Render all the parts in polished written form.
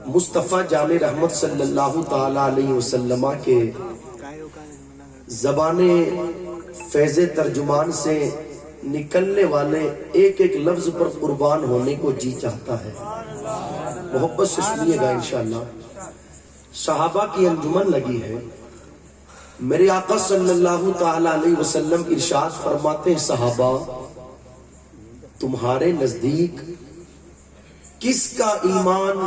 مصطفیٰ جان رحمت صلی اللہ تعالی علیہ وسلم کے زبان فیض ترجمان سے نکلنے والے ایک ایک لفظ پر قربان ہونے کو جی چاہتا ہے. محبت سے سنیے گا انشاءاللہ. صحابہ کی انجمن لگی ہے. میرے آقا صلی اللہ تعالی علیہ وسلم ارشاد فرماتے ہیں صحابہ تمہارے نزدیک کس کا ایمان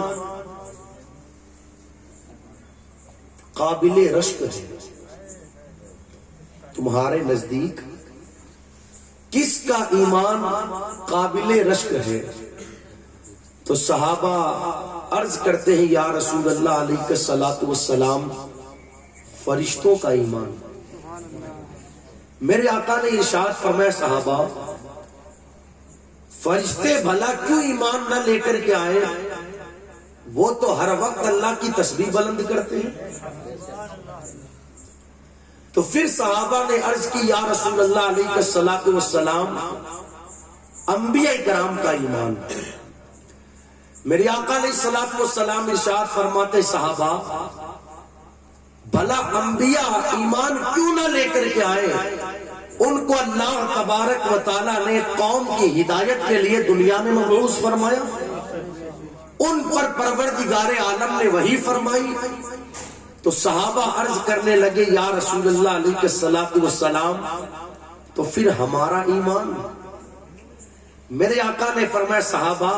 قابل رشک ہے؟ تمہارے نزدیک کس کا ایمان قابل رشک ہے؟ تو صحابہ عرض کرتے ہیں یا رسول اللہ علیہ الصلوۃ والسلام فرشتوں کا ایمان. میرے آقا نے ارشاد فرمایا صحابہ فرشتے بھلا کیوں ایمان نہ لے کر کے آئے؟ وہ تو ہر وقت اللہ کی تسبیح بلند کرتے ہیں. تو پھر صحابہ نے عرض کی یا رسول اللہ علیہ الصلوۃ والسلام انبیاء کرام کا ایمان. میرے آقا علیہ الصلوۃ والسلام ارشاد فرماتے صحابہ بھلا انبیاء ایمان کیوں نہ لے کر کے آئے؟ ان کو اللہ تبارک و تعالیٰ نے قوم کی ہدایت کے لیے دنیا میں مبعوث فرمایا. ان پر پروردگار عالم نے وحی فرمائی. تو صحابہ عرض کرنے لگے یا رسول اللہ علیہ الصلوۃ والسلام تو پھر ہمارا ایمان؟ میرے آقا نے فرمایا صحابہ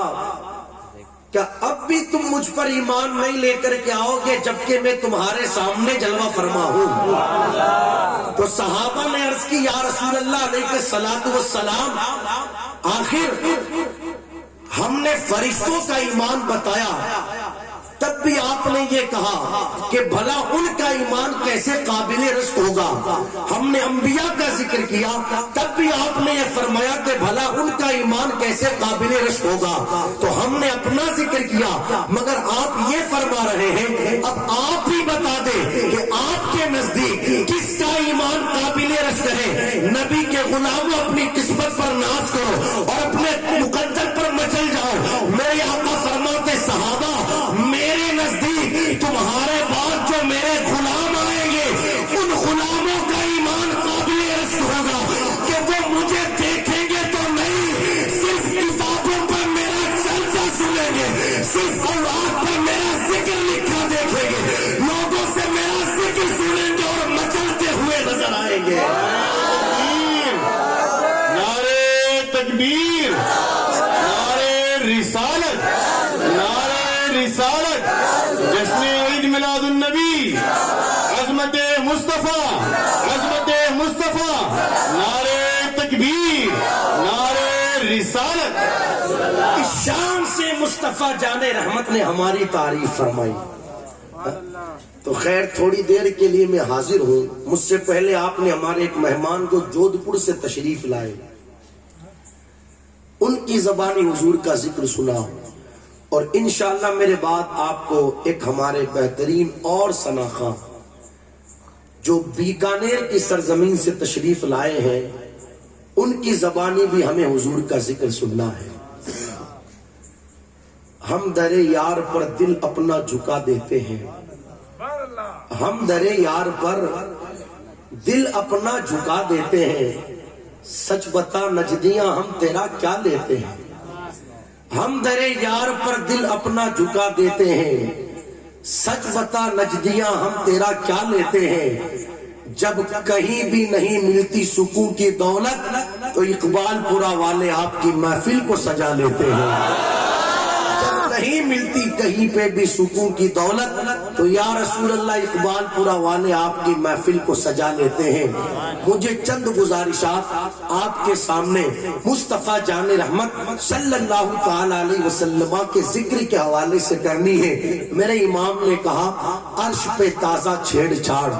کیا اب بھی تم مجھ پر ایمان نہیں لے کر کے آؤ گے جبکہ میں تمہارے سامنے جلوہ فرما ہوں؟ تو صحابہ نے عرض کی یا رسول اللہ علیہ الصلوۃ والسلام آخر ہم نے فرشتوں کا ایمان بتایا تب بھی آپ نے یہ کہا کہ بھلا ان کا ایمان کیسے قابل رشک ہوگا. ہم نے انبیاء کا ذکر کیا تب بھی آپ نے یہ فرمایا کہ بھلا ان کا ایمان کیسے قابل رشک ہوگا. تو ہم نے اپنا ذکر کیا مگر آپ یہ فرما رہے ہیں اب آپ ہی بتا دیں کہ آپ کے نزدیک کس کا ایمان قابل رشک ہے. نبی کے غلاموں اپنی قسمت پر ناز کرو اور اپنے مقدر پر مچل جاؤ. میرے آقا فرماتے صحابہ میرے نزدیک تمہارے بعد جو میرے غلام آئیں گے ان غلاموں کا ایمان قابل رشک ہوگا کہ وہ مجھے دیکھیں گے تو نہیں صرف کتابوں پر میرا چرچا سنیں گے, صرف اوراق پر میرا ذکر لکھا دیکھیں گے, لوگوں سے میرا ذکر سنیں گے اور مچلتے ہوئے نظر آئیں گے. نعرے تکبیر, نعرے رسالت, نعرے رسالت, جشن عید میلاد النبی, عظمت مصطفیٰ, عظمت مصطفیٰ, نعرے تکبیر, نعرے رسالت. اس شان سے مصطفیٰ جان رحمت نے ہماری تعریف فرمائی. تو خیر تھوڑی دیر کے لیے میں حاضر ہوں. مجھ سے پہلے آپ نے ہمارے ایک مہمان کو جودھ پور سے تشریف لائے, ان کی زبانی حضور کا ذکر سنا اور انشاءاللہ میرے بعد آپ کو ایک ہمارے بہترین اور شناخواں جو بیکانیر کی سرزمین سے تشریف لائے ہیں ان کی زبانی بھی ہمیں حضور کا ذکر سننا ہے. ہم در یار پر دل اپنا جھکا دیتے ہیں, ہم در یار پر دل اپنا جھکا دیتے ہیں, سچ بتا نجدیاں ہم تیرا کیا لیتے ہیں. ہم در یار پر دل اپنا جھکا دیتے ہیں, سچ بتا نجدیاں ہم تیرا کیا لیتے ہیں. جب کہیں بھی نہیں ملتی سکون کی دولت تو اقبال پورا والے آپ کی محفل کو سجا لیتے ہیں. جب نہیں ملتی کہیں پہ بھی سکون کی دولت تو یا رسول اللہ اقبال پورا والے آپ کی محفل کو سجا لیتے ہیں. مجھے چند گزارشات آپ کے سامنے مصطفیٰ جان رحمت صلی اللہ تعالی علیہ وسلم کے ذکر کے حوالے سے کرنی ہے. میرے امام نے کہا عرش پہ تازہ چھیڑ چھاڑ,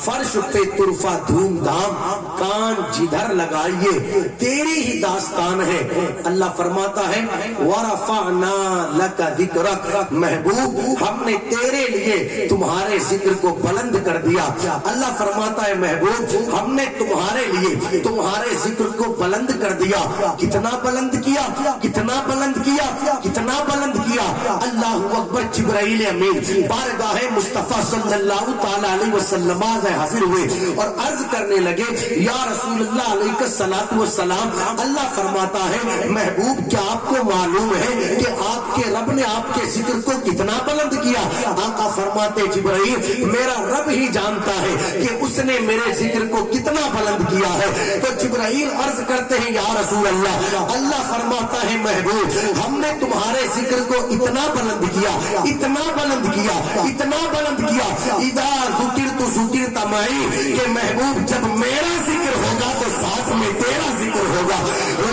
فرش پہ طرفہ دھوم دھام, کان جدھر لگائیے تیری ہی داستان ہے. اللہ فرماتا ہے وَرَفَعْنَا لَكَ ذکرک، محبوب ہم نے تیرے لیے تمہارے ذکر کو بلند کر دیا۔ اللہ فرماتا ہے محبوب ہم نے تمہارے لیے تمہارے ذکر کو بلند کر دیا۔ کتنا بلند کیا، کتنا بلند کیا، کتنا بلند کیا۔ اللہ اکبر۔ جبرائیل امین بارگاہ مصطفیٰ صلی اللہ تعالی علیہ وسلم حاضر ہوئے اور عرض کرنے لگے یا رسول اللہ علیہ الصلوۃ والسلام، اللہ فرماتا ہے محبوب کیا آپ کو معلوم ہے کہ آپ کے رب نے آپ کے ذکر کو کتنا بلند کیا؟ آقا فرماتے جبرائیل میرا رب ہی جانتا ہے کہ اس نے میرے ذکر کو کتنا بلند کیا ہے۔ تو جبرائیل عرض کرتے ہیں یا رسول اللہ، اللہ فرماتا ہے محبوب ہم نے تمہارے ذکر کو اتنا بلند کیا، اتنا بلند کیا، اتنا بلند کیا، اذا ذکرت ذکرت معی، کہ محبوب جب میرا ذکر ہوگا تو ساتھ میں تیرا ذکر ہوگا۔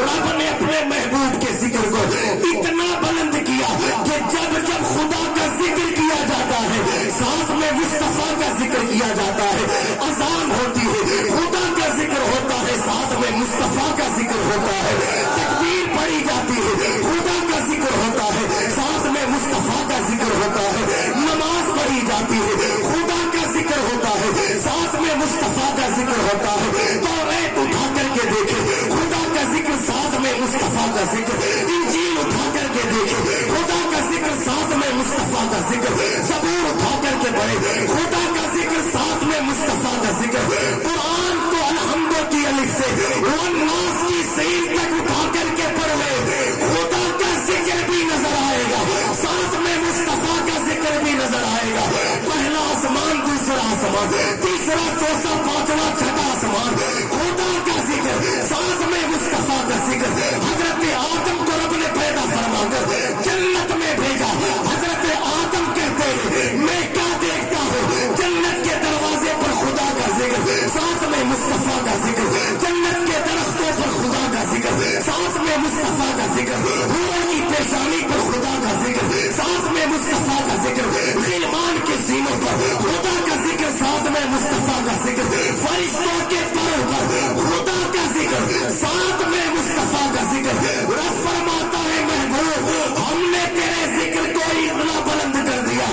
رب نے اپنے محبوب کے ذکر کو اتنا بلند کیا کہ جب جب خدا کا ذکر کیا جاتا ہے ساتھ میں مصطفیٰ کا ذکر کیا جاتا ہے، اذان ہوتی ہے خدا کا ذکر ہوتا ہے ساتھ میں مصطفیٰ کا ذکر ہوتا ہے، تکبیر پڑھی جاتی ہے خدا کا ذکر ہوتا ہے ساتھ میں مصطفیٰ کا ذکر ہوتا ہے، نماز پڑھی جاتی ہے خدا کا ذکر ہوتا ہے ساتھ میں مصطفیٰ کا ذکر ہوتا ہے، توریت اٹھا کر کے دیکھے خدا کا ذکر ساتھ میں مصطفیٰ کا ذکر، انجیل اٹھا کر کے دیکھے خدا کا ذکر ساتھ میں مصطفیٰ کا ذکر، زبور اٹھا کر کے پڑھے خدا کا ذکر ساتھ میں مصطفیٰ کا ذکر، قرآن کو الحمد کی الف سے والناس کی سین تک اٹھا کر کے پڑھ لے خدا کا ذکر بھی نظر آئے گا ساتھ میں مصطفیٰ کا ذکر بھی نظر آئے گا۔ پہلا آسمان، دوسرا آسمان، تیسرا، چوتھا، پانچواں، چھٹا آسمان، خدا کا ذکر ساتھ میں مصطفیٰ کا ذکر۔ حضرت آدم کو رب نے پیدا فرما کر جنت میں بھیجا، حضرت آدم کہتے ہیں میں کیا دیکھتا ہوں، جنت کے دروازے پر خدا کا ذکر ساتھ میں مصطفیٰ کا ذکر، جنت کے درختوں پر خدا کا ذکر ساتھ میں مصطفیٰ کا ذکر، حور کی پیشانی پر خدا کا ذکر ساتھ میں مصطفیٰ کا ذکر، غلمان کے سینوں پر خدا کا ذکر ساتھ میں مصطفیٰ کا ذکر، فرشتوں کے پروں پر خدا کا ذکر ساتھ میں مصطفیٰ کا ذکر۔ رب فرماتا ہے محبوب ہم نے تیرے ذکر کو اتنا بلند کر دیا،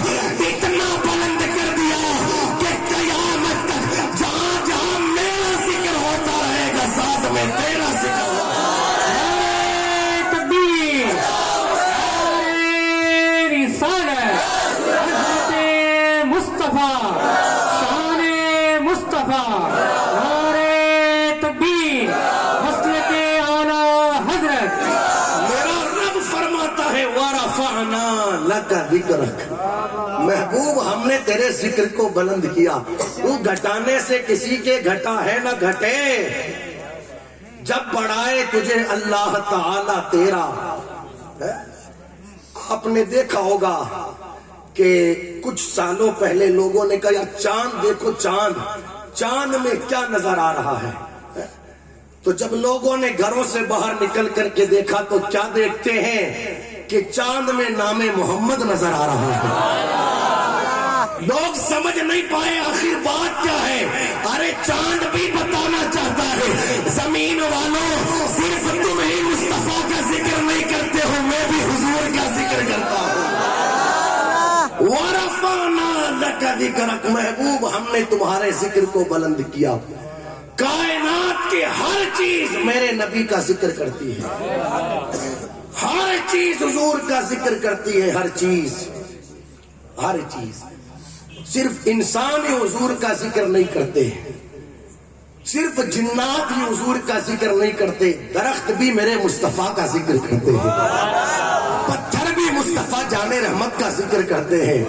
اتنا بلند کر دیا کہ قیامت تک جہاں جہاں میرا ذکر ہوتا رہے گا ساتھ میں تیرا ذکر ہوگا۔ تکبیر، رسالت، حضرت مصطفیٰ، شان مصطفیٰ، نعرے تکبیر، مسلک اعلیٰ حضرت۔ میرا رب فرماتا ہے وَرَفَعْنَا لَكَ ذِكْرَكَ، محبوب ہم نے تیرے ذکر کو بلند کیا۔ تو گھٹانے سے کسی کے گھٹا ہے نہ گھٹے، جب بڑھائے تجھے اللہ تعالی تیرا۔ آپ نے دیکھا ہوگا کہ کچھ سالوں پہلے لوگوں نے کہا یار چاند دیکھو، چاند، چاند میں کیا نظر آ رہا ہے؟ تو جب لوگوں نے گھروں سے باہر نکل کر کے دیکھا تو کیا دیکھتے ہیں کہ چاند میں نام محمد نظر آ رہا ہے۔ لوگ سمجھ نہیں پائے آخر بات کیا ہے۔ ارے چاند بھی بتانا چاہتا ہے زمین والوں صرف تم ہی مصطفیٰ کا ذکر نہیں کرتے ہو، میں بھی حضور کا ذکر کرتا ہوں۔ وَرَفَعْنَا لَكَ ذِكْرَكَ، محبوب ہم نے تمہارے ذکر کو بلند کیا۔ کائنات کی ہر چیز میرے نبی کا ذکر کرتی ہے، ہر چیز حضور کا ذکر کرتی ہے، ہر چیز، ہر چیز۔ صرف انسان ہی حضور کا ذکر نہیں کرتے، صرف جنات ہی حضور کا ذکر نہیں کرتے، درخت بھی میرے مصطفیٰ کا ذکر کرتے ہیں، پتھر بھی مصطفیٰ جان رحمت کا ذکر کرتے ہیں۔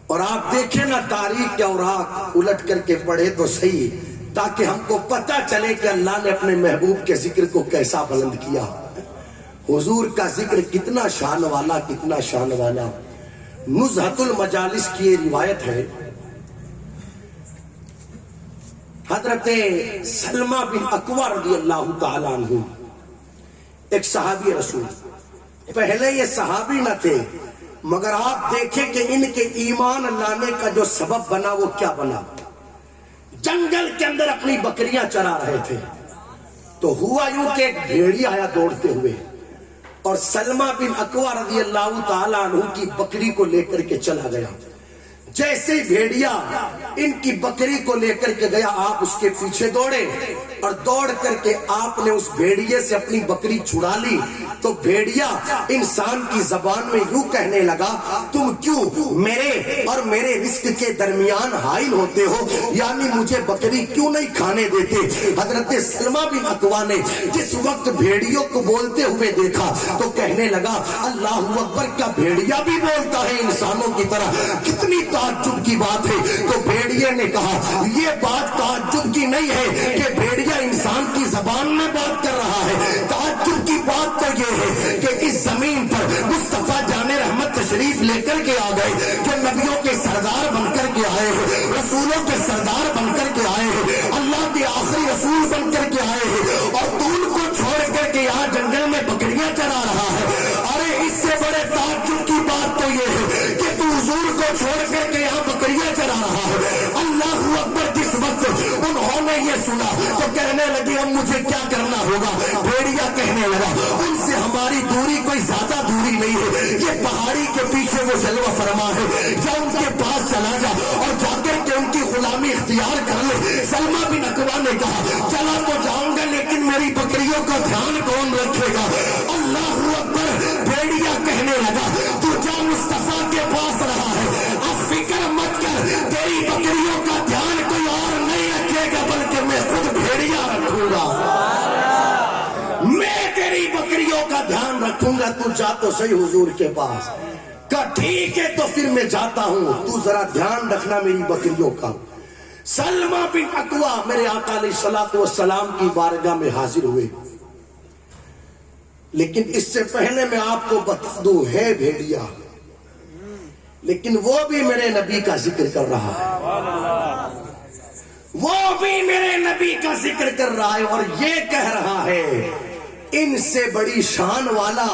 اور آپ دیکھیں نا تاریخ کے اوراق الٹ کر کے پڑھے تو صحیح، تاکہ ہم کو پتہ چلے کہ اللہ نے اپنے محبوب کے ذکر کو کیسا بلند کیا۔ حضور کا ذکر کتنا شان والا، کتنا شان والا۔ نزہت المجالس کی یہ روایت ہے، حضرت سلمہ بن اکوع رضی اللہ تعالیٰ عنہ ایک صحابی رسول، پہلے یہ صحابی نہ تھے، مگر آپ دیکھیں کہ ان کے ایمان لانے کا جو سبب بنا وہ کیا بنا۔ جنگل کے اندر اپنی بکریاں چرا رہے تھے تو ہوا یوں کہ ایک بھیڑیا آیا دوڑتے ہوئے اور سلمہ بن اکوع رضی اللہ تعالیٰ عنہ کی بکری کو لے کر کے چلا گیا. جیسے ہی بھیڑیا ان کی بکری کو لے کر کے گیا, آپ اس کے پیچھے دوڑے اور دوڑ کر کے آپ نے اس بھیڑیے سے اپنی بکری چھڑا لی. تو بھیڑیا انسان کی زبان میں یوں کہنے لگا, تم کیوں میرے اور میرے رزق کے درمیان حائل ہوتے ہو, یعنی مجھے بکری کیوں نہیں کھانے دیتے. حضرت سلمہ بن اکوع نے جس وقت بھیڑیوں کو بولتے ہوئے دیکھا تو کہنے لگا, اللہ اکبر, کیا بھیڑیا بھی بولتا ہے انسانوں کی طرح, کتنی تعجب کی بات ہے. تو بھیڑیے نے کہا, یہ بات تعجب کی نہیں ہے کہ بھیڑیا انسان کی زبان میں بات کر رہا ہے, تعجب کی بات تو یہ ہے کہ اس زمین پر مصطفیٰ جان رحمت تشریف لے کر کے آ گئے, جو نبیوں کے سردار بن کر کے آئے ہیں, رسولوں کے سردار بن کر کے آئے ہیں, اللہ کے آخری رسول بن کر کے آئے ہیں, اور تو ان کو چھوڑ کر کے یہاں جنگل میں بکریاں چرا رہا ہے. ارے اس سے بڑے تعجب کی بات تو یہ ہے کہ تو حضور کو چھوڑ کر کے یہاں بکریاں چرا رہا ہے. اللہ اکبر. جس وقت انہوں نے یہ سنا تو کہنے لگے, اب مجھے کیا کرنا ہوگا. بھیڑیا کہنے لگا, ان سے ہماری دوری کوئی زیادہ دوری نہیں ہے, یہ پہاڑی کے پیچھے وہ جلوہ فرما ہے, جا ان کے پاس چلا جا اور جا کر کے ان کی غلامی اختیار کر لے. سلمہ بن اکوع نے کہا, چلا تو جاؤں گا لیکن میری بکریوں کا دھیان کون رکھے گا. اللہ اکبر. بھیڑیا کہنے لگا, تو جا مصطفیٰ کے پاس رہا ہے, اب فکر مت کر, تیری بکریوں کا دھیان کوئی اور نہیں رکھے گا بلکہ میں خود بھیڑیا رکھوں گا, میں تیری بکریوں کا دھیان رکھوں گا. تو جا تو صحیح حضور کے پاس. کہا ٹھیک ہے, تو پھر میں جاتا ہوں, تو ذرا دھیان رکھنا میری بکریوں کا. سلمہ بن اکوع میرے آقا علیہ الصلوۃ والسلام کی بارگاہ میں حاضر ہوئے. لیکن اس سے پہلے میں آپ کو بتا دوں, ہے بھیڑیا لیکن وہ بھی میرے نبی کا ذکر کر رہا ہے, وہ بھی میرے نبی کا ذکر کر رہا ہے, اور یہ کہہ رہا ہے, ان سے بڑی شان والا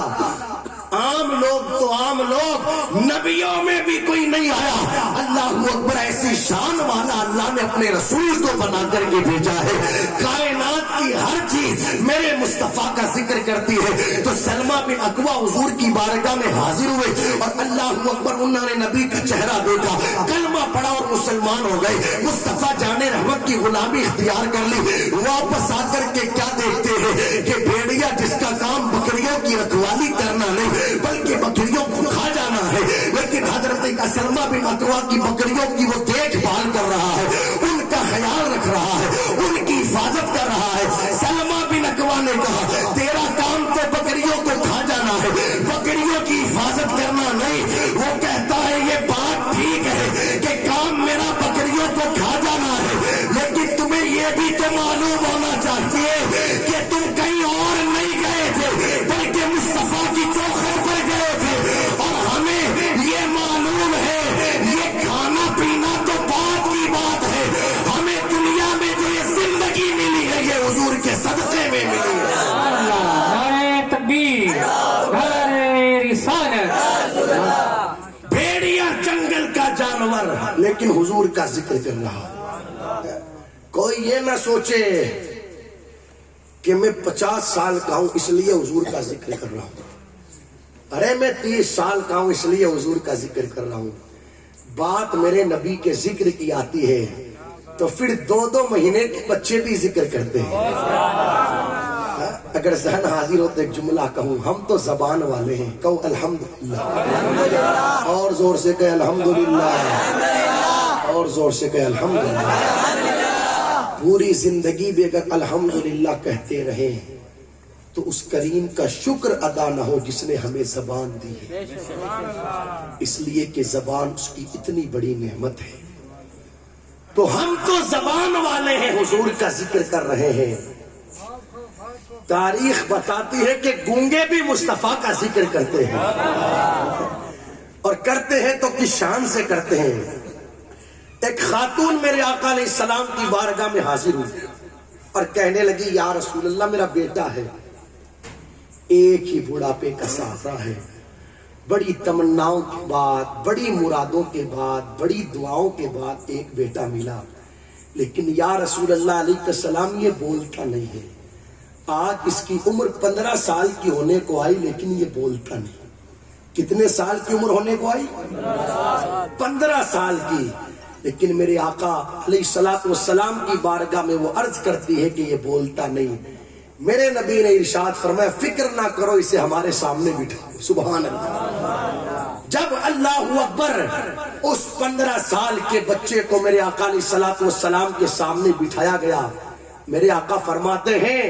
عام لوگ تو عام لوگ, نبیوں میں بھی کوئی نہیں آیا. اللہ اکبر. ایسی شان والا اللہ نے اپنے رسول کو بنا کر کے بھیجا ہے. کائنات کی ہر چیز میرے مصطفیٰ کا ذکر کرتی ہے. تو سلمہ بن اکوع حضور کی بارگاہ میں حاضر ہوئے اور اللہ اکبر, انہوں نے نبی کا چہرہ دیکھا, کلمہ پڑھا اور مسلمان ہو گئے. مصطفیٰ جان رحمت کی غلامی اختیار کر لی. واپس آ کر کے کیا دیکھتے ہیں کہ بھیڑیا جس کا کام بکریوں کی رکھوالی کرنا نہیں بلکہ بکریوں کو کھا جانا ہے, لیکن حضرت سلمہ بن اکوع کی بکریوں کی وہ دیکھ بھال کر رہا ہے, ان کا خیال رکھ رہا ہے, ان کی حفاظت کر رہا ہے. سلمہ بن اکوع نے کہا, تیرا کام تو بکریوں کو کھا جانا ہے, بکریوں کی حفاظت کرنا نہیں. وہ کہتا ہے, یہ بات ٹھیک ہے کہ کام میرا بکریوں کو کھا جانا ہے, لیکن تمہیں یہ بھی تو معلوم ہونا چاہیے کہ تم کہیں اور نہیں گئے تھے بلکہ مصطفیٰ کی چوکھٹ پر گئے تھے, اور ہمیں یہ معلوم ہے یہ کھانا پینا تو بات کی بات ہے, ہمیں دنیا میں جو یہ زندگی ملی ہے یہ حضور کے صدقے میں ملی ہے. نعرہ تکبیر, نعرہ رسالت. بھیڑیا جنگل کا جانور لیکن حضور کا ذکر کر رہا. کوئی یہ نہ سوچے کہ میں 50 سال کا ہوں اس لیے حضور کا ذکر کر رہا ہوں, ارے میں 30 سال کا ہوں اس لیے حضور کا ذکر کر رہا ہوں. بات میرے نبی کے ذکر کی آتی ہے تو پھر 2 مہینے کے بچے بھی ذکر کرتے ہیں. اگر ذہن حاضر ہو تو ایک جملہ کہوں, ہم تو زبان والے ہیں, کہو الحمدللہ, اور زور سے کہے الحمدللہ, اور زور سے کہے الحمدللہ. پوری زندگی بھی اگر الحمدللہ کہتے رہے تو اس کریم کا شکر ادا نہ ہو جس نے ہمیں زبان دی ہے, اس لیے کہ زبان اس کی اتنی بڑی نعمت ہے. تو ہم تو زبان والے ہیں, حضور کا ذکر کر رہے ہیں. تاریخ بتاتی ہے کہ گونگے بھی مصطفیٰ کا ذکر کرتے ہیں, اور کرتے ہیں تو کس شان سے کرتے ہیں. ایک خاتون میرے آقا علیہ السلام کی بارگاہ میں حاضر ہوئی اور کہنے لگی, یا رسول اللہ میرا بیٹا ہے, ایک ہی بڑھاپے کا سہارا ہے, بڑی تمناؤں کے بعد, بڑی مرادوں کے بعد, بڑی دعاؤں کے بعد ایک بیٹا ملا, لیکن یا رسول اللہ علیہ السلام یہ بولتا نہیں ہے, آج اس کی عمر 15 سال کی ہونے کو آئی لیکن یہ بولتا نہیں. کتنے سال کی عمر ہونے کو آئی؟ 15 سال کی. لیکن میرے آقا علیہ الصلوۃ والسلام کی بارگاہ میں وہ عرض کرتی ہے کہ یہ بولتا نہیں. میرے نبی نے ارشاد فرمایا فکر نہ کرو اسے ہمارے سامنے بٹھاؤ. سبحان اللہ. جب اللہ اکبر اس 15 سال کے بچے کو میرے آقا علیہ الصلوۃ والسلام کے سامنے بٹھایا گیا, میرے آقا فرماتے ہیں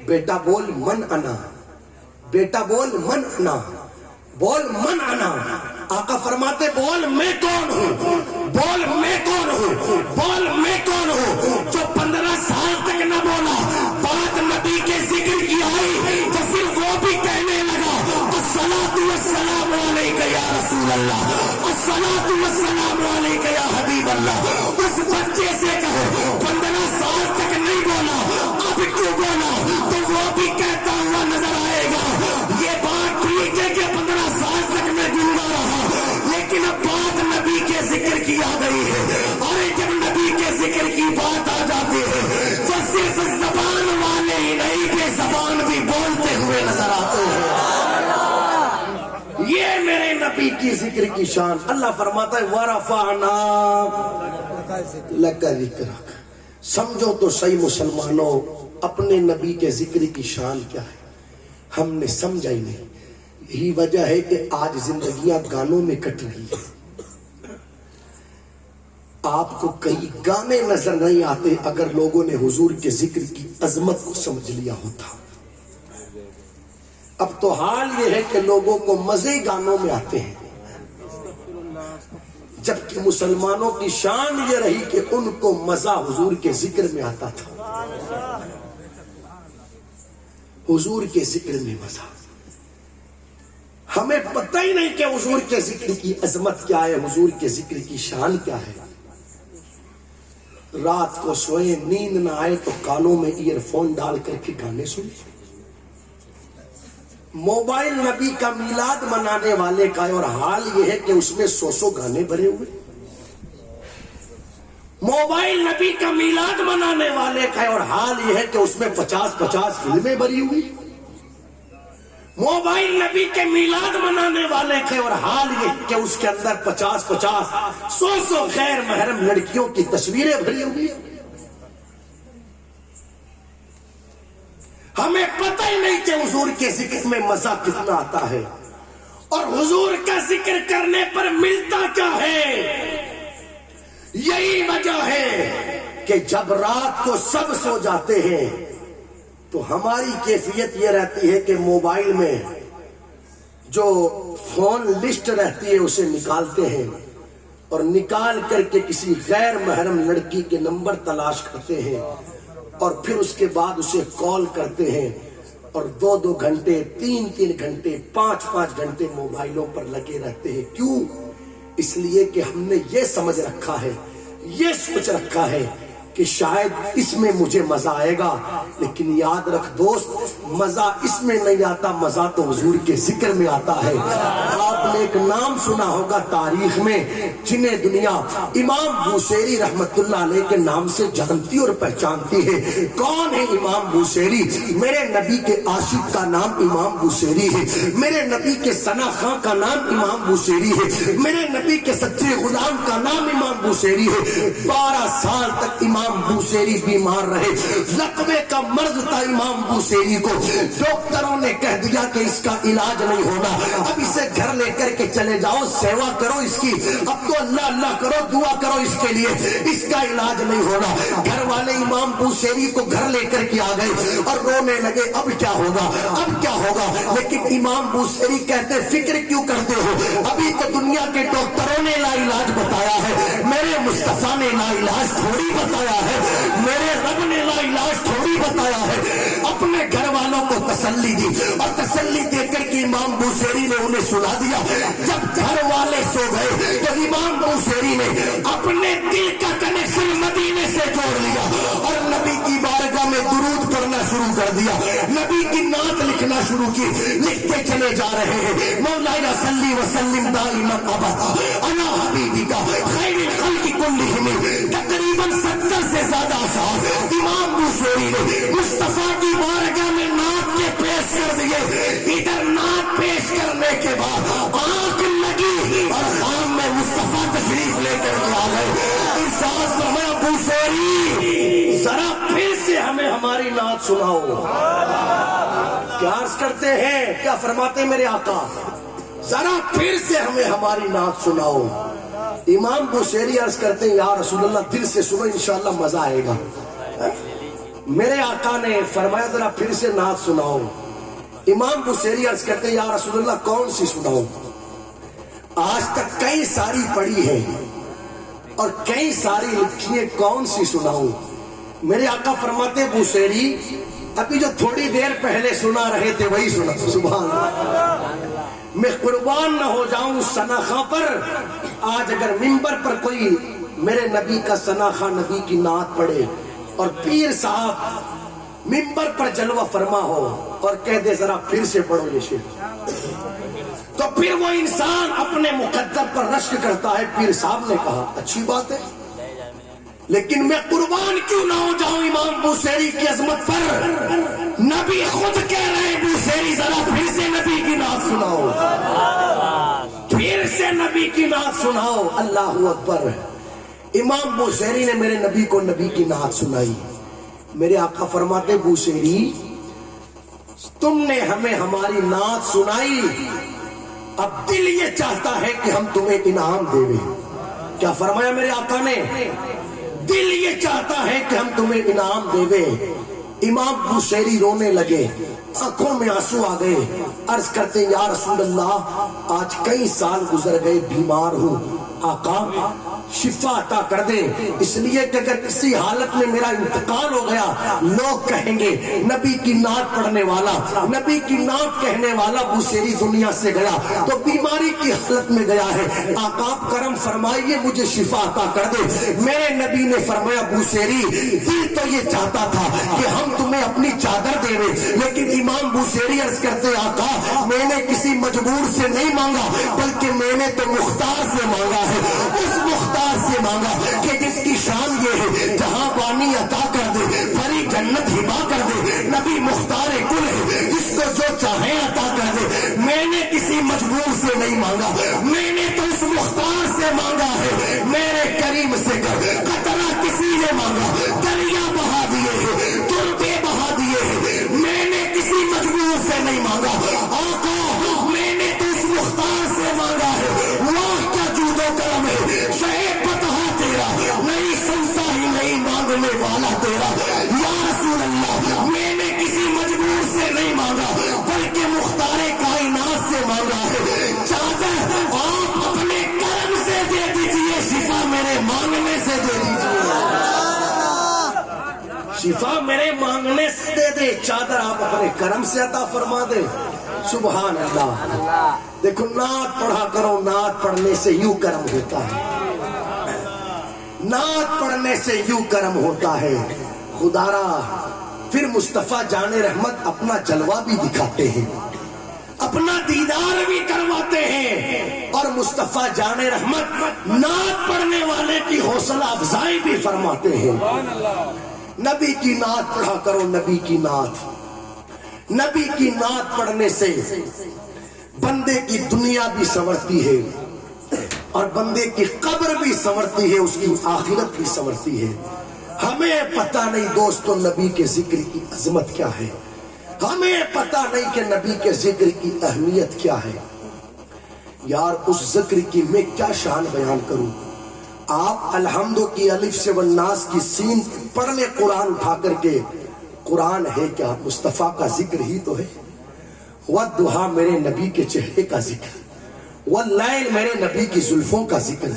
بیٹا بول من انا, بیٹا بول من انا, بول من انا. آقا فرماتے بول میں کون ہوں, بول میں کون ہوں, بول میں کون ہوں. جو 15 سال تک نہ بولا, بات نبی کے ذکر کی آئی تو پھر وہ بھی کہنے لگا الصلاۃ والسلام علیک یا رسول اللہ, الصلاۃ والسلام علیک یا حبیب اللہ. اس بچے سے کہو 15 سال تک نہیں بولا, اب کیوں بولا, تو وہ بھی کہتا ہوا نظر آئے گا. یہ بات ٹھیک ہے کہ 15 سال تک میں گنگا رہا, لیکن اب بات نبی کے ذکر کی آ گئی ہے. اور جب نبی کے ذکر کی بات آ جاتی ہے تو صرف زبان والے ہی نہیں, بے زبان بھی بولتے ہوئے نظر آتے ہیں. یہ میرے نبی کی ذکر کی شان. اللہ فرماتا ہے وَرَفَعْنَا لَكَ ذِكْرَكَ. سمجھو تو صحیح مسلمانوں اپنے نبی کے ذکر کی شان کیا ہے. ہم نے سمجھا ہی نہیں. یہی وجہ ہے کہ آج زندگیاں گانوں میں کٹ رہی ہے. آپ کو کئی گانے نظر نہیں آتے اگر لوگوں نے حضور کے ذکر کی عظمت کو سمجھ لیا ہوتا. اب تو حال یہ ہے کہ لوگوں کو مزے گانوں میں آتے ہیں, جبکہ مسلمانوں کی شان یہ رہی کہ ان کو مزہ حضور کے ذکر میں آتا تھا. حضور کے ذکر میں مزہ. ہمیں پتہ ہی نہیں کہ حضور کے ذکر کی عظمت کیا ہے, حضور کے ذکر کی شان کیا ہے. رات کو سوئے نیند نہ آئے تو کانوں میں ایئر فون ڈال کر کے گانے سنے. موبائل نبی کا میلاد منانے والے کا ہے اور حال یہ ہے کہ اس میں 100 گانے بھرے ہوئے. موبائل نبی کا میلاد منانے والے کا ہے اور حال یہ ہے کہ اس میں 50 فلمیں بھری ہوئی. موبائل نبی کے میلاد منانے والے کا ہے اور حال یہ کہ اس کے اندر 100 غیر محرم لڑکیوں کی تصویریں بھری ہوئی. ہمیں پتہ ہی نہیں کہ حضور کے ذکر میں مزہ کتنا آتا ہے اور حضور کا ذکر کرنے پر ملتا کیا ہے. یہی وجہ ہے کہ جب رات کو سب سو جاتے ہیں تو ہماری کیفیت یہ رہتی ہے کہ موبائل میں جو فون لسٹ رہتی ہے اسے نکالتے ہیں اور نکال کر کے کسی غیر محرم لڑکی کے نمبر تلاش کرتے ہیں اور پھر اس کے بعد اسے کال کرتے ہیں اور 2 گھنٹے 3 گھنٹے 5 گھنٹے موبائلوں پر لگے رہتے ہیں. کیوں؟ اس لیے کہ ہم نے یہ سمجھ رکھا ہے, یہ سوچ رکھا ہے کہ شاید اس میں مجھے مزہ آئے گا. لیکن یاد رکھ دوست, مزہ اس میں نہیں آتا, مزہ تو حضور کے ذکر میں آتا ہے. آپ نے ایک نام سنا ہوگا تاریخ میں جنہیں دنیا امام بوصیری رحمت اللہ علیہ کے نام سے جانتی اور پہچانتی ہے. کون ہے امام بوصیری؟ میرے نبی کے عاشق کا نام امام بوصیری ہے, میرے نبی کے ثنا خاں کا نام امام بوصیری ہے, میرے نبی کے سچے غلام کا نام امام بوصیری ہے. 12 سال تک امام بوصیری بیمار رہے. لقبے کا مرض تھا امام بوصیری کو. ڈاکٹروں نے کہہ دیا کہ اس کا علاج نہیں ہونا, اب اسے گھر لے کر کے چلے جاؤ, سیوا کرو اس کی, اب تو اللہ اللہ کرو, دعا کرو اس کے لیے, اس کا علاج نہیں ہونا. گھر والے امام بوصیری کو گھر لے کر کے آ گئے اور رونے لگے, اب کیا ہوگا, اب کیا ہوگا. لیکن امام بوصیری کہتے فکر کیوں کرتے ہو, ابھی تو دنیا کے ڈاکٹروں نے لا علاج بتایا ہے, میرے مصطفیٰ نے لا علاج تھوڑی بتایا ہے, میرے رب نے لا علاج تھوڑی بتایا ہے. اپنے گھر والوں کو تسلی دی اور تسلی دے کر کے امام بوصیری نے انہیں سنا دیا. جب گھر والے سو گئے تو امام بوصیری نے اپنے دل کا کنیکشن مدینے سے جوڑ لیا اور نبی کی بارگاہ میں درود پڑھنا شروع کر دیا, نبی کی نعت لکھنا شروع کی. لکھتے چلے جا رہے ہیں مولانا صلی وسلم دائما ابدا علی حبیبک خیر الخلق کلہم. تقریباً 70 سے زیادہ اشعار امام بوصیری بوسیری نے مصطفیٰ کی بارگاہ میں نعت کے پیش کر دیے. ادھر نعت پیش کرنے کے بعد آنکھ لگی اور خام میں مصطفیٰ تشریف لے کر کے آ گئے. ارشاد فرمایا بوسیری ذرا پھر سے ہمیں ہماری نعت سناؤ. کیا عرض کرتے ہیں, کیا فرماتے ہیں میرے آقا, ذرا پھر سے ہمیں ہماری نعت سناؤ. امام بوسیری عرض کرتے ہیں یا رسول اللہ دل سے سنو انشاءاللہ مزہ آئے گا. میرے آقا نے فرمایا ذرا پھر سے نعت سناؤ. امام بوسیری عرض کرتے ہیں یا رسول اللہ کون سی سناؤ, آج تک کئی ساری پڑھی ہے اور کئی ساری لکھی ہے, کون سی سناؤں. میرے آقا فرماتے بوسیری ابھی جو تھوڑی دیر پہلے سنا رہے تھے وہی سنا. سبحان اللہ, میں قربان نہ ہو جاؤں سناخواں پر. آج اگر منبر پر کوئی میرے نبی کا سناخواں نبی کی نعت پڑھے اور پیر صاحب منبر پر جلوہ فرما ہو اور کہہ دے ذرا پھر سے پڑھو یہ شعر, تو پھر وہ انسان اپنے مقدر پر رشک کرتا ہے. پیر صاحب نے کہا اچھی بات ہے, لیکن میں قربان کیوں نہ ہو جاؤں امام بوسیری کی عظمت پر. نبی خود کہہ رہے ہیں بوسیری ذرا پھر سے نبی کی نعت سناؤ, پھر سے نبی کی نعت سناؤ. اللہ اکبر. امام بوسیری نے میرے نبی کو نبی کی نعت سنائی. میرے آقا فرماتے بوسیری تم نے ہمیں ہماری نعت سنائی, اب دل یہ چاہتا ہے کہ ہم تمہیں انعام دیں. کیا فرمایا میرے آقا نے, دل یہ چاہتا ہے کہ ہم تمہیں انعام دے. امام بوسیری رونے لگے, آنکھوں میں آنسو آ گئے. عرض کرتے یا رسول اللہ آج کئی سال گزر گئے, بیمار ہوں, آقا شفا عطا کر دیں, اس لیے کہ اگر کسی حالت میں میرا انتقال ہو گیا لوگ کہیں گے نبی کی نعت پڑھنے والا, نبی کی نعت کہنے والا بوسیری دنیا سے گیا, تو بیماری کی حالت میں گیا ہے, آقا آپ کرم فرمائیے مجھے شفا عطا کر دے. میرے نبی نے فرمایا بوسیری دل تو یہ چاہتا تھا کہ ہم تمہیں اپنی چادر دے دیں, لیکن امام بوسیری عرض کرتے آقا میں نے کسی مجبور سے نہیں مانگا بلکہ میں نے تو مختار سے مانگا ہے. اس مختار سے مانگا کہ جس کی شان یہ ہے جہاں پانی عطا کر دے, بھری جنت ہبا کر دے. نبی مختار کل ہے, جس کو جو چاہے عطا کر دے. میں نے کسی مجبور سے نہیں مانگا, میں نے تو اس مختار سے مانگا ہے. میرے کریم سے کر قطرہ کسی نے مانگا, دریا بہا دیے ہیں, تربے بہا دیے ہیں. میں نے کسی مجبور سے نہیں مانگا, آقا میں نے تو اس مختار سے مانگا ہے. واہ کیا جود و کرم ہے, شعیب بتہا تیرا, نہیں سنتا ہی نہیں مانگنے والا تیرا. یا رسول اللہ میں نے کسی مجبور سے نہیں مانگا بلکہ مختار کائنات سے مانگا ہے. چادر آپ اپنے کرم سے دے دیجئے, شفا میرے مانگنے سے دے دیجئے, شفا میرے مانگنے سے دے دے, چادر آپ اپنے کرم سے عطا فرما دے. سبحان اللہ. دیکھو نعت پڑھا کرو, نعت پڑھنے سے یوں کرم ہوتا ہے, نعت پڑھنے سے یوں کرم ہوتا ہے. خدارا پھر مصطفیٰ جان رحمت اپنا جلوہ بھی دکھاتے ہیں, اپنا دیدار بھی کرواتے ہیں, اور مصطفیٰ جان رحمت نعت پڑھنے والے کی حوصلہ افزائی بھی فرماتے ہیں. نبی کی نعت پڑھا کرو, نبی کی نعت. نبی کی نعت پڑھنے سے بندے کی دنیا بھی سنورتی ہے اور بندے کی قبر بھی سنورتی ہے, اس کی آخرت بھی سنورتی ہے. ہمیں پتہ نہیں دوستو نبی کے ذکر کی عظمت کیا ہے, ہمیں پتہ نہیں کہ نبی کے ذکر کی اہمیت کیا ہے. یار اس ذکر کی میں کیا شان بیان کروں. آپ الحمد کی الف سے والناس کی سین پڑھ لے قرآن اٹھا کر کے, قرآن ہے کیا, مصطفیٰ کا ذکر ہی تو ہے. والضحیٰ میرے نبی کے چہرے کا ذکر, واللیل میرے نبی کی زلفوں کا ذکر,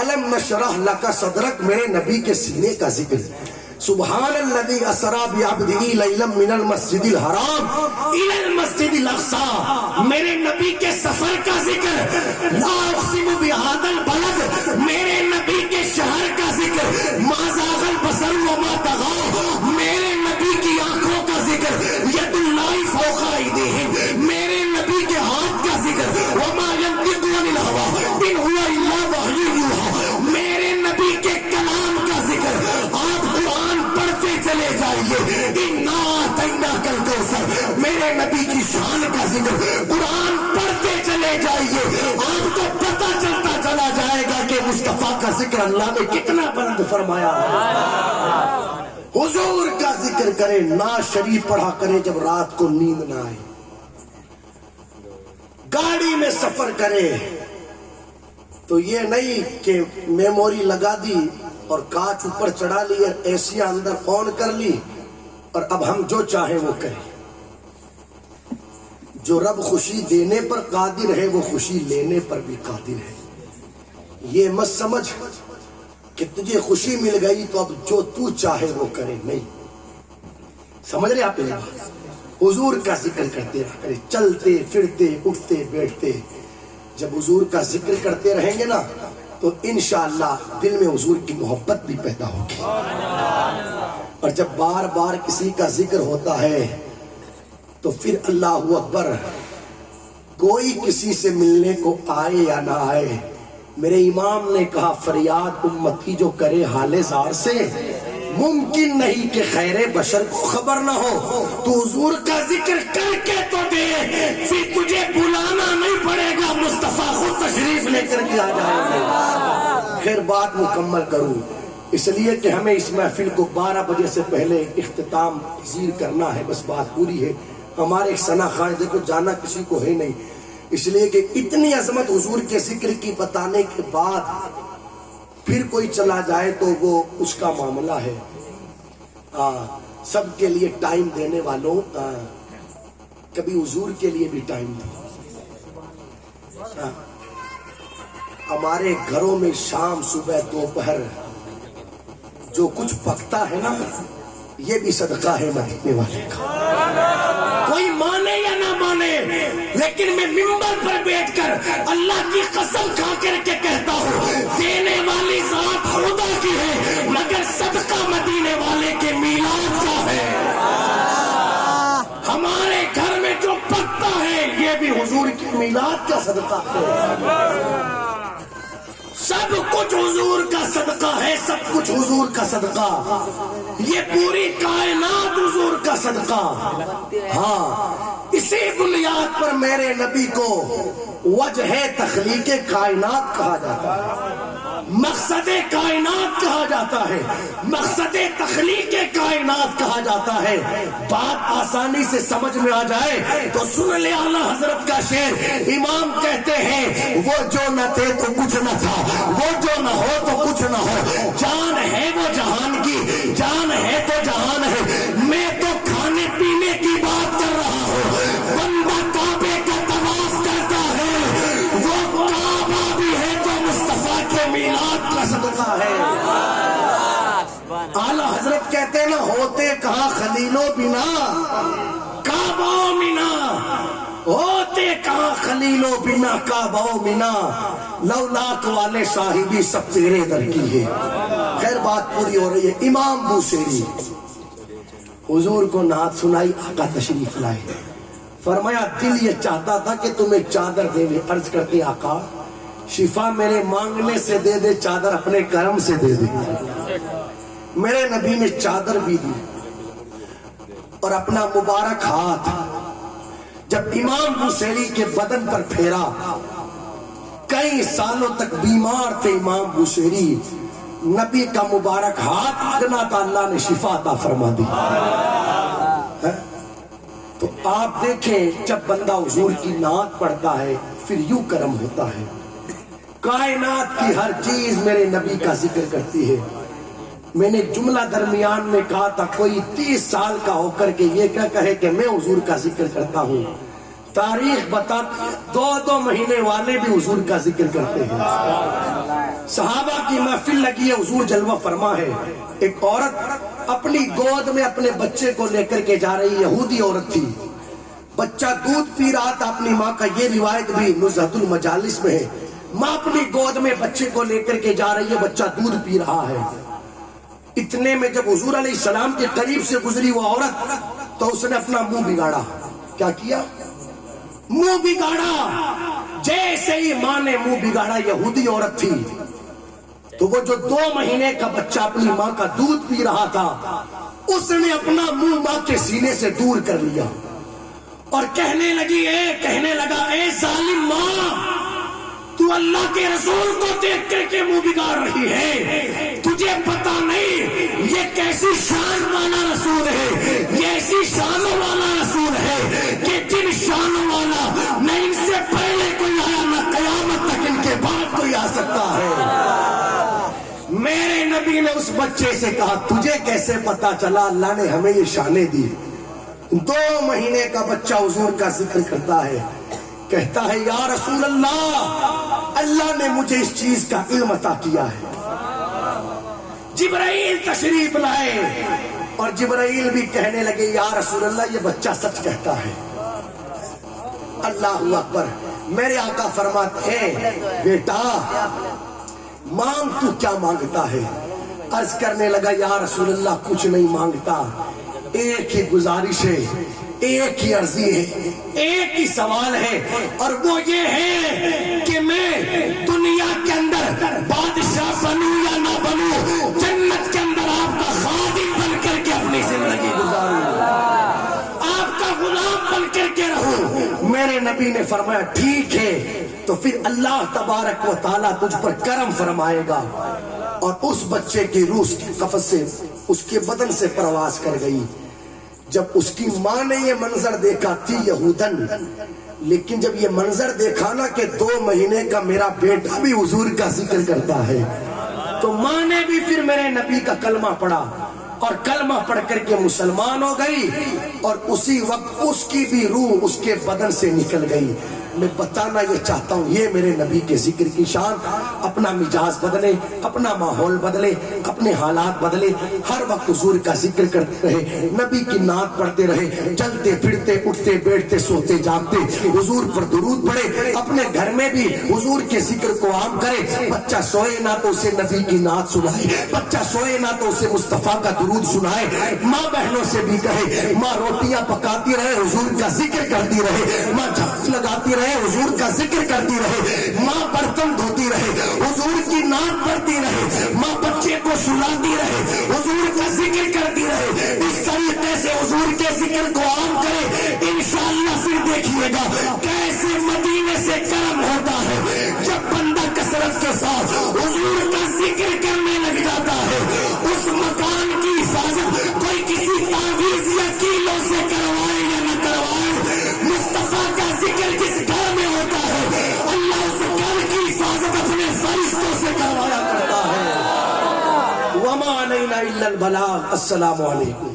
الم نشرح لک صدرک میرے نبی کے سینے کا ذکر. سبحان الذی اسری بعبدہ لیلا من المسجد الحرام الی المسجد الاقصی میرے نبی کے سفر کا ذکر. لا اقسم بہذا البلد میرے نبی کے شہر کا ذکر. ما زاغ البصر وما طغى میرے نبی کی آنکھوں کا ذکر. ید اللہ فوق ایدیہم میرے نبی کے ہاتھ کا ذکر. وما ینطق عن الہوی ان هو الا وحی یوحی میرے نبی کے کلام کا ذکر. آپ قرآن پڑھتے چلے جا جائیے اِنَّا أَعْطَيْنَاكَ الْكَوْثَرَ، میرے نبی کی شان کا ذکر قرآن پڑھتے چلے جائیے، آپ کو پتہ چلتا چلا جائے گا کہ مصطفیٰ کا ذکر اللہ نے کتنا بلند فرمایا ہے۔ حضور کا ذکر کرے، نعت شریف پڑھا کرے جب رات کو نیند نہ آئے، گاڑی میں سفر کرے تو یہ نہیں کہ میموری لگا دی اور کاچ اوپر چڑھا لی اور ایسیاں اندر آن کر لی اور اب ہم جو چاہیں وہ کریں۔ جو رب خوشی دینے پر قادر ہے وہ خوشی لینے پر بھی قادر ہے۔ یہ مت سمجھ کہ تجھے خوشی مل گئی تو اب جو تو چاہے وہ کرے، نہیں۔ سمجھ رہے آپ میری بات؟ حضور کا ذکر کرتے رہا کرے، چلتے پھرتے اٹھتے بیٹھتے جب حضور کا ذکر کرتے رہیں گے نا تو انشاءاللہ دل میں حضور کی محبت بھی پیدا ہوگی۔ اور جب بار بار کسی کا ذکر ہوتا ہے تو پھر اللہ اکبر، کوئی کسی سے ملنے کو آئے یا نہ آئے، میرے امام نے کہا فریاد امتی جو کرے حال زار سے، ممکن نہیں کہ خیر بشر کو خبر نہ ہو۔ تو حضور کا ذکر کر کے تو دے، پھر تجھے بلانا نہیں پڑے گا، مصطفیٰ خود تشریف لے کر کے آ جائیں گے۔ خیر بات مکمل کروں، اس لیے کہ ہمیں اس محفل کو 12 بجے سے پہلے اختتام پذیر کرنا ہے، بس بات پوری ہے۔ ہمارے ثنا خان دیکھو جانا کسی کو ہے نہیں، اس لیے کہ اتنی عظمت حضور کے ذکر کی بتانے کے بعد پھر کوئی چلا جائے تو وہ اس کا معاملہ ہے۔ سب کے لیے ٹائم دینے والوں، کبھی حضور کے لیے بھی ٹائم دو۔ ہمارے گھروں میں شام صبح دوپہر جو کچھ پکتا ہے نا، یہ بھی صدقہ ہے مدینے والے کا۔ کوئی مانے یا نہ مانے، لیکن میں ممبر پر بیٹھ کر اللہ کی قسم کھا کر کے کہتا ہوں، دینے والی ذات خدا کی ہے مگر صدقہ مدینے والے کے میلاد کا ہے۔ ہمارے گھر میں جو پکتا ہے یہ بھی حضور کی میلاد کا صدقہ ہے۔ سب کچھ حضور کا صدقہ ہے، سب کچھ حضور کا صدقہ، یہ پوری کائنات حضور کا صدقہ۔ ہاں، اسی بنیاد پر میرے نبی کو وجہ تخلیق کائنات کہا جاتا ہے، مقصد کائنات کہا جاتا ہے، مقصد تخلیق کائنات کہا جاتا ہے۔ بات آسانی سے سمجھ میں آ جائے تو سن لے اعلیٰ حضرت کا شعر۔ امام کہتے ہیں وہ جو نہ تھے تو کچھ نہ تھا، وہ جو نہ ہو تو کچھ نہ ہو، جان ہے وہ جہان کی، جان ہے تو جہان ہے۔ میں تو کھانے پینے کی بات کر رہا ہوں، بندہ کعبے کا طواف کرتا ہے، وہ کعبہ بھی ہے تو مصطفیٰ کے میلاد کا صدقہ ہے۔ اعلیٰ حضرت کہتے ہیں نا، ہوتے کہاں خلیلو بنا کعبہ منا، ہوتے کہاں خلیلو بنا کعبہ منا، لولاک والے صاحبی سب تیرے در کی ہے۔ خیر بات پوری ہو رہی ہے۔ امام بوصیری حضور کو نعت سنائی، آقا تشریف لائے، فرمایا دل یہ چاہتا تھا کہ تمہیں چادر دے دے، عرض کرتے آقا شفا میرے مانگنے سے دے دے، چادر اپنے کرم سے دے دے۔ میرے نبی نے چادر بھی دی اور اپنا مبارک ہاتھ جب امام بوصیری کے بدن پر پھیرا، کئی سالوں تک بیمار تھے امام بوصیری، نبی کا مبارک ہاتھ اگنا تھا، اللہ نے شفا عطا فرما دی۔ تو آپ دیکھیں جب بندہ حضور کی نعت پڑھتا ہے پھر یوں کرم ہوتا ہے۔ کائنات کی ہر چیز میرے نبی کا ذکر کرتی ہے۔ میں نے جملہ درمیان میں کہا تھا، کوئی 30 سال کا ہو کر کے یہ کیا کہے کہ میں حضور کا ذکر کرتا ہوں، تاریخ بتاتی ہے 2 مہینے والے بھی حضور کا ذکر کرتے ہیں۔ صحابہ کی محفل لگی ہے، حضور جلوہ فرما ہے، ایک عورت اپنی گود میں اپنے بچے کو لے کر کے جا رہی، یہودی عورت تھی، بچہ دودھ پی رہا تھا اپنی ماں کا، یہ روایت بھی نزہت المجالس میں ہے۔ ماں اپنی گود میں بچے کو لے کر کے جا رہی ہے، بچہ دودھ پی رہا ہے۔ اتنے میں جب حضور علیہ السلام کے قریب سے گزری وہ عورت تو اس نے اپنا منہ بگاڑا۔ کیا کیا؟ منہ بگاڑا۔ جیسے ہی ماں نے منہ بگاڑا، یہودی عورت تھی، تو وہ جو 2 مہینے کا بچہ اپنی ماں کا دودھ پی رہا تھا اس نے اپنا منہ ماں کے سینے سے دور کر لیا اور کہنے لگا اے ظالم ماں، تو اللہ کے رسول کو دیکھ کر کے منہ بگاڑ رہی ہے، تجھے پتا نہیں یہ کیسی شان والا رسول ہے، یہ ایسی شانوں والا رسول ہے کہ جن شانوں والا نہ ان سے پہلے کوئی آیا نہ قیامت تک ان کے بعد کوئی آ سکتا ہے۔ میرے نبی نے اس بچے سے کہا تجھے کیسے پتا چلا اللہ نے ہمیں یہ شانیں دی؟ 2 مہینے کا بچہ حضور کا ذکر کرتا ہے، کہتا ہے یا رسول اللہ نے مجھے اس چیز کا علم عطا کیا ہے۔ جبرائیل تشریف لائے اور جبرائیل بھی کہنے لگے یا رسول اللہ یہ بچہ سچ کہتا ہے۔ اللہ اکبر۔ میرے آقا فرماتے ہیں بیٹا مانگ تو کیا مانگتا ہے؟ عرض کرنے لگا یا رسول اللہ کچھ نہیں مانگتا، ایک ہی گزارش ہے، ایک ہی عرضی ہے، ایک ہی سوال ہے، اور وہ یہ ہے کہ میں دنیا کے اندر بادشاہ بنوں یا نہ بنوں، جنت کے اندر آپ کا خادم بن کر کے اپنی زندگی گزاروں، آپ کا غلام بن کر کے رہوں۔ میرے نبی نے فرمایا ٹھیک ہے، تو پھر اللہ تبارک و تعالیٰ تجھ پر کرم فرمائے گا۔ اور اس بچے کی روح اس کی قفس سے اس کے بدن سے پرواز کر گئی۔ جب اس کی ماں نے یہ منظر دیکھا تھی یہودن، لیکن جب یہ منظر دیکھا نا کہ 2 مہینے کا میرا بیٹا بھی حضور کا ذکر کرتا ہے، تو ماں نے بھی پھر میرے نبی کا کلمہ پڑھا اور کلمہ پڑھ کر کے مسلمان ہو گئی، اور اسی وقت اس کی بھی روح اس کے بدن سے نکل گئی۔ میں بتانا یہ چاہتا ہوں یہ میرے نبی کے ذکر کی شان۔ اپنا مزاج بدلے، اپنا ماحول بدلے، اپنے حالات بدلے، ہر وقت حضور کا ذکر کرتے رہے، نبی کی نعت پڑھتے رہے، چلتے پھرتے اٹھتے بیٹھتے سوتے جاگتے حضور پر درود پڑھے، اپنے گھر میں بھی حضور کے ذکر کو عام کرے۔ بچہ سوئے نہ تو اسے نبی کی نعت سنائے، بچہ سوئے نہ تو اسے مصطفیٰ کا درود سنائے۔ ماں بہنوں سے بھی کہے ماں روٹیاں پکاتی رہے حضور کا ذکر کرتی رہے، ماں جھاڑو لگاتی رہے حضور کا ذکر کرتی رہے، ماں برتن دھوتی رہے حضور کی نعت پڑھتی رہے، ماں بچے کو سلاتی رہے حضور کا ذکر کرتی رہے۔ اس طریقے سے حضور کے ذکر کو عام کرے، انشاءاللہ پھر دیکھیے گا کیسے مدینے سے کرم ہوتا ہے۔ جب بندہ کثرت کے ساتھ حضور کا ذکر کرنے لگ جاتا ہے، اس مکان کی حفاظت کوئی کسی تعویذ یا کیلوں سے کروائے یا نہ کروائے، مصطفیٰ کا ذکر جس گھر میں ہوتا ہے اللہ اس گھر کی حفاظت اپنے فرشتوں سے کروایا کرتا ہے۔ وما علینا الا البلاغ۔ السلام علیکم۔